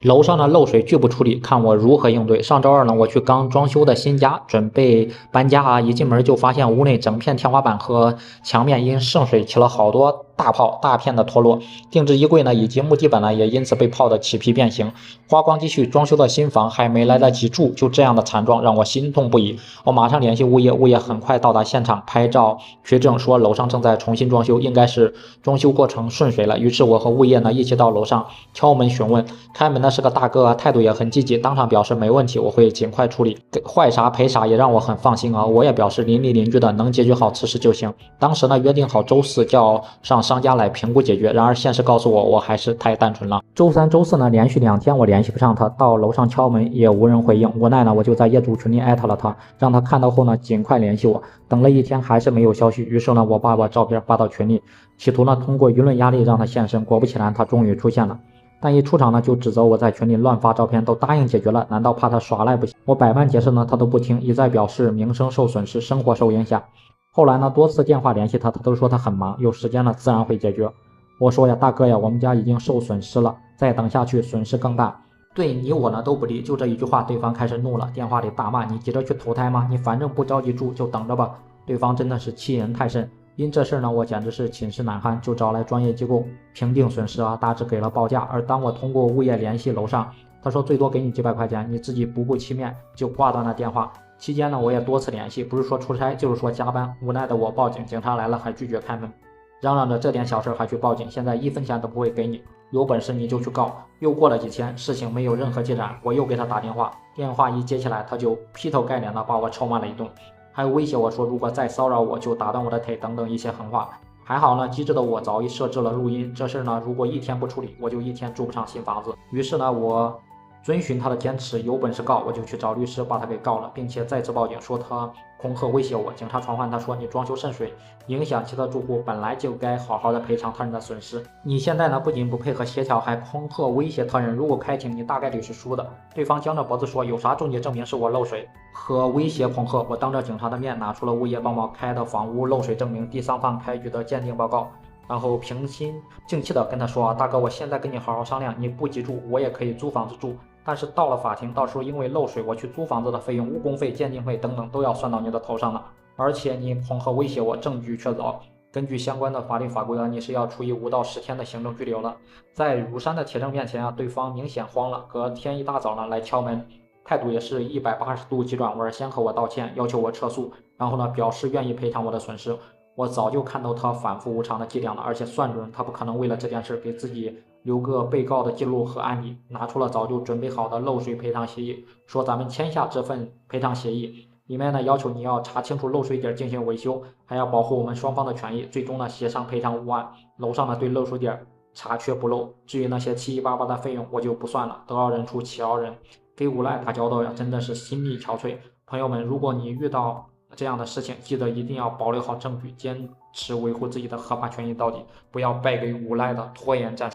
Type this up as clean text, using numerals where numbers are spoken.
楼上的漏水拒不处理，看我如何应对。上周二呢，我去刚装修的新家，准备搬家啊，一进门就发现屋内整片天花板和墙面因渗水起了好多大泡，大片的脱落。定制衣柜呢，以及木地板呢，也因此被泡得起皮变形。花光积蓄装修的新房还没来得及住，就这样的惨状让我心痛不已。我马上联系物业，物业很快到达现场拍照确证，说楼上正在重新装修，应该是装修过程顺水了。于是我和物业呢一起到楼上敲门询问，开门的是个大哥啊，态度也很积极，当场表示没问题，我会尽快处理，坏啥赔啥，也让我很放心啊。我也表示邻里邻居的能解决好此事就行。当时呢约定好周四叫上商家来评估解决，然而现实告诉我，我还是太单纯了。周三、周四呢连续2天我联系不上他，到楼上敲门也无人回应，无奈呢我就在业主群里艾特了他，让他看到后呢尽快联系我。等了1天还是没有消息，于是呢我把照片发到群里，企图呢通过舆论压力让他现身。果不其然，他终于出现了。但一出场呢，就指责我在群里乱发照片，都答应解决了，难道怕他耍赖不行？我百般解释呢，他都不听，一再表示名声受损失，生活受影响。后来呢，多次电话联系他，他都说他很忙，有时间了自然会解决。我说呀，大哥呀，我们家已经受损失了，再等下去损失更大。对你我呢都不利，就这一句话，对方开始怒了，电话里大骂：“你急着去投胎吗？你反正不着急住，就等着吧。”对方真的是欺人太甚。因这事呢，我简直是寝食难安，就找来专业机构评定损失啊，大致给了报价。而当我通过物业联系楼上，他说最多给你几百块钱，你自己不顾欺面就挂断了电话。期间呢，我也多次联系，不是说出差就是说加班，无奈的我报警，警察来了还拒绝开门，嚷嚷着这点小事还去报警，现在1分钱都不会给你，有本事你就去告。又过了几天，事情没有任何进展，我又给他打电话，电话一接起来，他就劈头盖脸的把我臭骂了一顿，还威胁我说如果再骚扰我就打断我的腿等等一些狠话。还好呢，机智的我早已设置了录音，这事呢如果1天不处理，我就1天住不上新房子。于是呢，我遵循他的坚持，有本事告我就去找律师把他给告了，并且再次报警说他恐吓威胁我。警察传唤他说，你装修渗水影响其他住户，本来就该好好的赔偿他人的损失，你现在呢不仅不配合协调，还恐吓威胁他人，如果开庭你大概率是输的。对方僵着脖子说，有啥证据证明是我漏水和威胁恐吓？我当着警察的面拿出了物业帮忙开的房屋漏水证明，第三方开具的鉴定报告，然后平心静气的跟他说，大哥，我现在跟你好好商量，你不急住，我也可以租房子住，但是到了法庭，到时候因为漏水我去租房子的费用、误工费、鉴定费等等都要算到你的头上了。而且你恐吓威胁我，证据确凿，根据相关的法律法规你是要处以5到10天的行政拘留了。在如山的铁证面前对方明显慌了，隔天一大早呢来敲门，态度也是180度急转弯，先和我道歉，要求我撤诉，然后呢表示愿意赔偿我的损失。我早就看到他反复无常的伎俩了，而且算准他不可能为了这件事给自己留个被告的记录和案底，拿出了早就准备好的漏水赔偿协议，说咱们签下这份赔偿协议，里面呢要求你要查清楚漏水点进行维修，还要保护我们双方的权益，最终呢协商赔偿5万。楼上呢对漏水点查缺不漏，至于那些七七八八的费用我就不算了，得饶人处且饶人，给无赖打交道呀，真的是心力憔悴。朋友们，如果你遇到这样的事情，记得一定要保留好证据，坚持维护自己的合法权益到底，不要败给无赖的拖延战。